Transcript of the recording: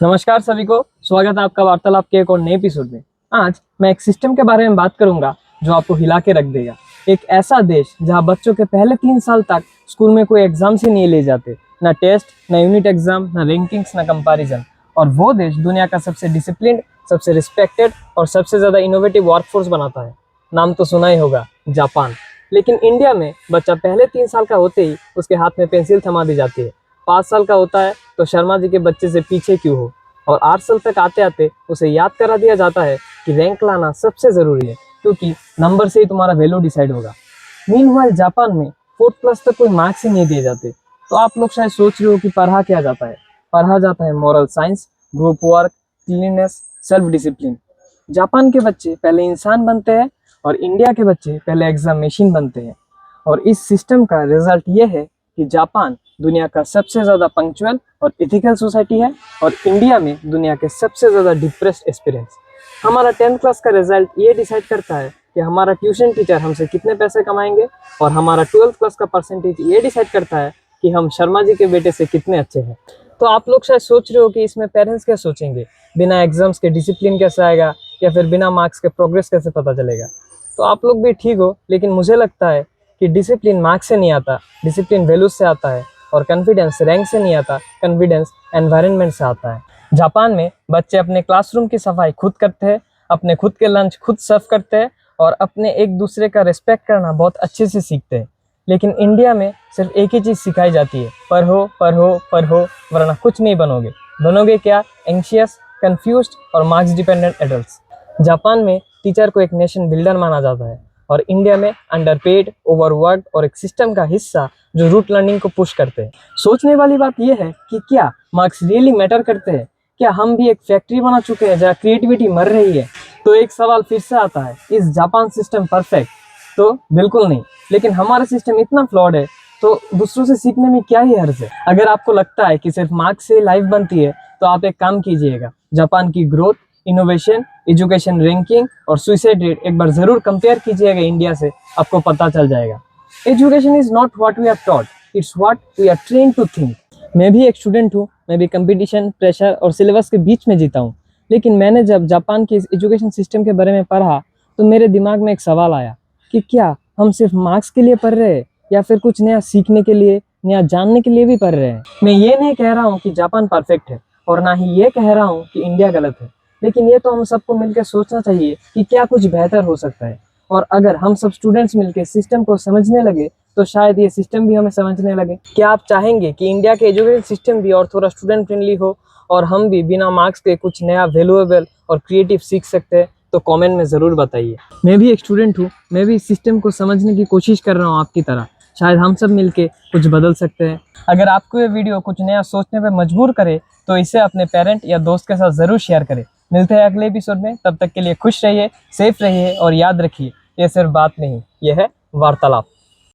नमस्कार सभी को, स्वागत है आपका वार्तालाप के एक और नए एपिसोड में। आज मैं एक सिस्टम के बारे में बात करूंगा जो आपको हिला के रख देगा। एक ऐसा देश जहां बच्चों के पहले 3 साल तक स्कूल में कोई एग्जाम से नहीं ले जाते, ना टेस्ट, ना यूनिट एग्जाम, ना रैंकिंग्स, ना कंपैरिजन। और वो देश दुनिया का सबसे डिसिप्लिन्ड, सबसे रिस्पेक्टेड और सबसे ज़्यादा इनोवेटिव वर्कफोर्स बनाता है। नाम तो सुना ही होगा, जापान। लेकिन इंडिया में बच्चा पहले 3 साल का होते ही उसके हाथ में पेंसिल थमा दी जाती है। 5 साल का होता है तो शर्मा जी के बच्चे से पीछे क्यों हो, और 8 साल तक आते आते उसे याद करा दिया जाता है कि रैंक लाना सबसे ज़रूरी है, क्योंकि नंबर से ही तुम्हारा वैल्यू डिसाइड होगा। मीनवाइल जापान में 4th क्लास तक कोई मार्क्स ही नहीं दिए जाते। तो आप लोग शायद सोच रहे हो कि पढ़ा क्या जाता है। पढ़ा जाता है moral science, group work, cleanness, self discipline. Japan के बच्चे पहले इंसान बनते हैं और इंडिया के बच्चे पहले एग्जाम मशीन बनते हैं। और इस सिस्टम का रिजल्ट ये है कि जापान दुनिया का सबसे ज़्यादा पंक्चुअल और इथिकल सोसाइटी है, और इंडिया में दुनिया के सबसे ज़्यादा डिप्रेस्ड एस्पिरेंट्स। हमारा 10th क्लास का रिजल्ट ये डिसाइड करता है कि हमारा ट्यूशन टीचर हमसे कितने पैसे कमाएंगे, और हमारा 12th क्लास का परसेंटेज ये डिसाइड करता है कि हम शर्मा जी के बेटे से कितने अच्छे हैं। तो आप लोग शायद सोच रहे हो कि इसमें पेरेंट्स क्या सोचेंगे, बिना एग्जाम्स के डिसिप्लिन कैसे आएगा, या फिर बिना मार्क्स के प्रोग्रेस कैसे पता चलेगा। तो आप लोग भी ठीक हो, लेकिन मुझे लगता है कि डिसिप्लिन मार्क्स से नहीं आता, डिसिप्लिन वैल्यूज से आता है। और कॉन्फिडेंस रैंक से नहीं आता, कॉन्फिडेंस एनवायरनमेंट से आता है। जापान में बच्चे अपने क्लासरूम की सफाई खुद करते हैं, अपने खुद के लंच खुद सर्व करते हैं, और अपने एक दूसरे का रिस्पेक्ट करना बहुत अच्छे से सीखते हैं। लेकिन इंडिया में सिर्फ एक ही चीज़ सिखाई जाती है, पढ़ो पढ़ो पढ़ो, वरना कुछ नहीं बनोगे। बनोगे क्या? एंशियस, कंफ्यूज्ड और मार्क्स डिपेंडेंट एडल्ट्स। जापान में टीचर को एक नेशन बिल्डर माना जाता है, और इंडिया में अंडरपेड, ओवरवर्क्ड और एक सिस्टम का हिस्सा जो रूट लर्निंग को पुश करते हैं। सोचने वाली बात यह है कि क्या मार्क्स रियली मैटर करते हैं? क्या हम भी एक फैक्ट्री बना चुके हैं जहाँ क्रिएटिविटी मर रही है? तो एक सवाल फिर से आता है, इस जापान सिस्टम परफेक्ट? तो बिल्कुल नहीं। लेकिन हमारा सिस्टम इतना फ्लॉड है तो दूसरों से सीखने में क्या ही हर्ज है। अगर आपको लगता है कि सिर्फ मार्क्स से लाइफ बनती है तो आप एक काम कीजिएगा, जापान की ग्रोथ, इनोवेशन, एजुकेशन रैंकिंग और सुसाइड रेट एक बार जरूर कंपेयर कीजिएगा इंडिया से, आपको पता चल जाएगा। Education is not what we are taught, it's what we are train to think. मैं भी एक स्टूडेंट हूँ, मैं भी कंपटीशन, प्रेशर और सिलेबस के बीच में जीता हूँ। लेकिन मैंने जब जापान के इस एजुकेशन सिस्टम के बारे में पढ़ा तो मेरे दिमाग में एक सवाल आया कि क्या हम सिर्फ मार्क्स के लिए पढ़ रहे हैं, या फिर कुछ नया सीखने के लिए, नया जानने के लिए भी पढ़ रहे हैं। मैं ये नहीं कह रहा हूँ कि जापान परफेक्ट है, और ना ही ये कह रहा हूँ कि इंडिया गलत है। लेकिन ये तो हम सबको मिलकर सोचना चाहिए कि क्या कुछ बेहतर हो सकता है। और अगर हम सब स्टूडेंट्स मिलकर सिस्टम को समझने लगे तो शायद ये सिस्टम भी हमें समझने लगे। क्या आप चाहेंगे कि इंडिया के एजुकेशन सिस्टम भी और थोड़ा स्टूडेंट फ्रेंडली हो, और हम भी बिना मार्क्स के कुछ नया वैल्यूएबल और क्रिएटिव सीख सकते हैं? तो कमेंट में ज़रूर बताइए। मैं भी एक स्टूडेंट हूँ, मैं भी इस सिस्टम को समझने की कोशिश कर रहा हूँ आपकी तरह। शायद हम सब मिलके कुछ बदल सकते हैं। अगर आपको ये वीडियो कुछ नया सोचने पे मजबूर करे तो इसे अपने पेरेंट या दोस्त के साथ ज़रूर शेयर करें। मिलते हैं अगले एपिसोड में, तब तक के लिए खुश रहिए, सेफ रहिए, और याद रखिए, ये सिर्फ बात नहीं, ये है वार्तालाप।